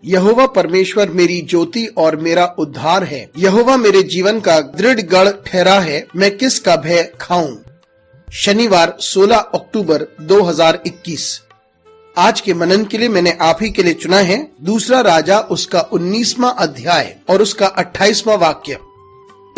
यहोवा परमेश्वर मेरी ज्योति और मेरा उद्धार है। यहोवा मेरे जीवन का दृढ़ गढ़ ठहरा है, मैं किसका भय खाऊं। शनिवार 16 अक्टूबर 2021। आज के मनन के लिए मैंने आप ही के लिए चुना है दूसरा राजा उसका 19वां अध्याय और उसका 28वां वाक्य।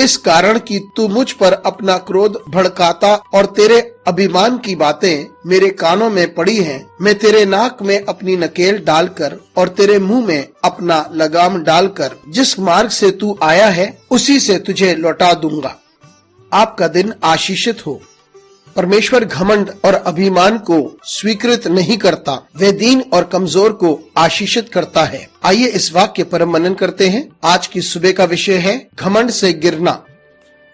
इस कारण कि तू मुझ पर अपना क्रोध भड़काता और तेरे अभिमान की बातें मेरे कानों में पड़ी हैं, मैं तेरे नाक में अपनी नकेल डालकर और तेरे मुंह में अपना लगाम डालकर जिस मार्ग से तू आया है उसी से तुझे लौटा दूंगा। आपका दिन आशीषित हो। परमेश्वर घमंड और अभिमान को स्वीकृत नहीं करता, वह दीन और कमजोर को आशीषित करता है। आइए इस वाक्य पर मनन करते हैं। आज की सुबह का विषय है घमंड से गिरना।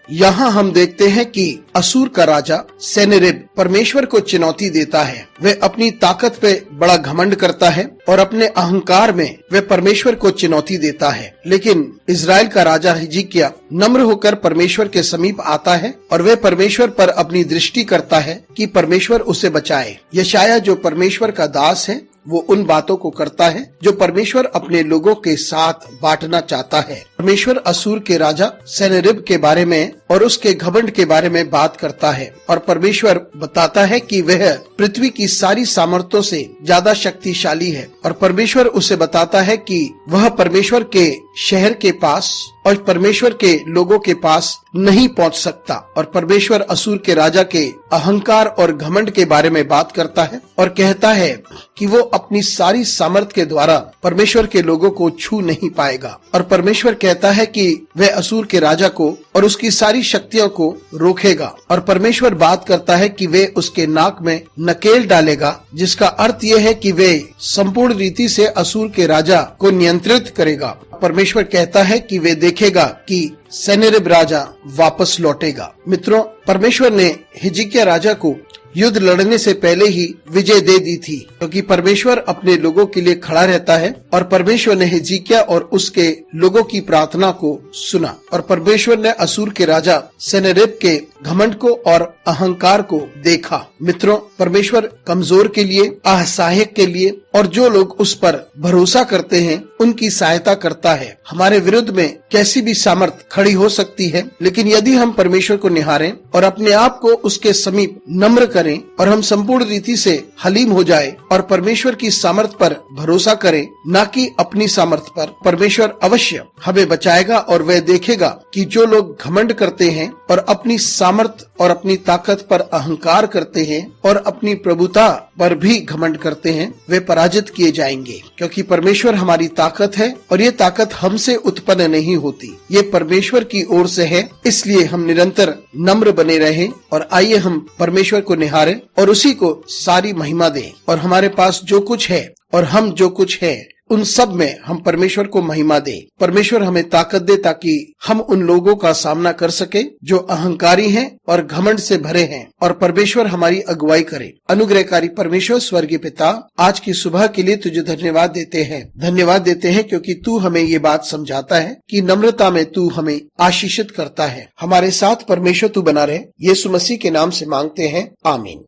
यहाँ हम देखते हैं कि असुर का राजा सेनहेरीब परमेश्वर को चुनौती देता है। वह अपनी ताकत पे बड़ा घमंड करता है और अपने अहंकार में वह परमेश्वर को चुनौती देता है। लेकिन इजराइल का राजा हिजकिय्याह नम्र होकर परमेश्वर के समीप आता है और वह परमेश्वर पर अपनी दृष्टि करता है कि परमेश्वर उसे बचाए। यशायाह जो परमेश्वर का दास है वो उन बातों को करता है जो परमेश्वर अपने लोगों के साथ बांटना चाहता है। परमेश्वर असुर के राजा सेनहेरीब के बारे में और उसके घमंड के बारे में बात करता है और परमेश्वर बताता है कि वह पृथ्वी की सारी सामर्थ्यों से ज्यादा शक्तिशाली है और परमेश्वर उसे बताता है कि वह परमेश्वर के शहर के पास और परमेश्वर के लोगों के पास नहीं पहुंच सकता। और परमेश्वर असुर के राजा के अहंकार और घमंड के बारे में बात करता है और कहता है कि वो अपनी सारी सामर्थ के द्वारा परमेश्वर के लोगों को छू नहीं पाएगा। और परमेश्वर कहता है कि वह असुर के राजा को और उसकी सारी शक्तियों को रोकेगा। और परमेश्वर बात करता है कि वे उसके नाक में नकेल डालेगा, जिसका अर्थ यह है कि वे संपूर्ण रीति से असुर के राजा को नियंत्रित करेगा। परमेश्वर कहता है कि वे देखेगा कि सेनहेरीब राजा वापस लौटेगा। मित्रों, परमेश्वर ने हिजकिय्याह राजा को युद्ध लड़ने से पहले ही विजय दे दी थी, क्योंकि परमेश्वर अपने लोगों के लिए खड़ा रहता है। और परमेश्वर ने हिजकिय्याह और उसके लोगों की प्रार्थना को सुना और परमेश्वर ने असुर के राजा सेनहेरीब के घमंड को और अहंकार को देखा। मित्रों, परमेश्वर कमजोर के लिए, असहायक के लिए और जो लोग उस पर भरोसा करते हैं उनकी सहायता करता है। हमारे विरुद्ध में कैसी भी सामर्थ खड़ी हो सकती है, लेकिन यदि हम परमेश्वर को निहारें और अपने आप को उसके समीप नम्र करें और हम संपूर्ण रीति से हलीम हो जाए और परमेश्वर की सामर्थ पर भरोसा करें, न कि अपनी सामर्थ पर, परमेश्वर अवश्य हमें बचाएगा। और वह देखेगा कि जो लोग घमंड करते हैं और अपनी सामर्थ और अपनी ताकत पर अहंकार करते हैं और अपनी प्रभुता पर भी घमंड करते हैं, वे पराजित किए जाएंगे। क्योंकि परमेश्वर हमारी ताकत है और ये ताकत हमसे उत्पन्न नहीं होती, ये परमेश्वर की ओर से है। इसलिए हम निरंतर नम्र बने रहें और आइए हम परमेश्वर को निहारें और उसी को सारी महिमा दें। और हमारे पास जो कुछ है और हम जो कुछ है उन सब में हम परमेश्वर को महिमा दें। परमेश्वर हमें ताकत दे ताकि हम उन लोगों का सामना कर सके जो अहंकारी हैं और घमंड से भरे हैं, और परमेश्वर हमारी अगुवाई करे। अनुग्रहकारी परमेश्वर स्वर्गीय पिता, आज की सुबह के लिए तुझे धन्यवाद देते हैं। धन्यवाद देते हैं क्योंकि तू हमें ये बात समझाता है कि नम्रता में तू हमें आशीषित करता है। हमारे साथ परमेश्वर तू बना रहे। यीशु मसीह के नाम से मांगते हैं, आमीन।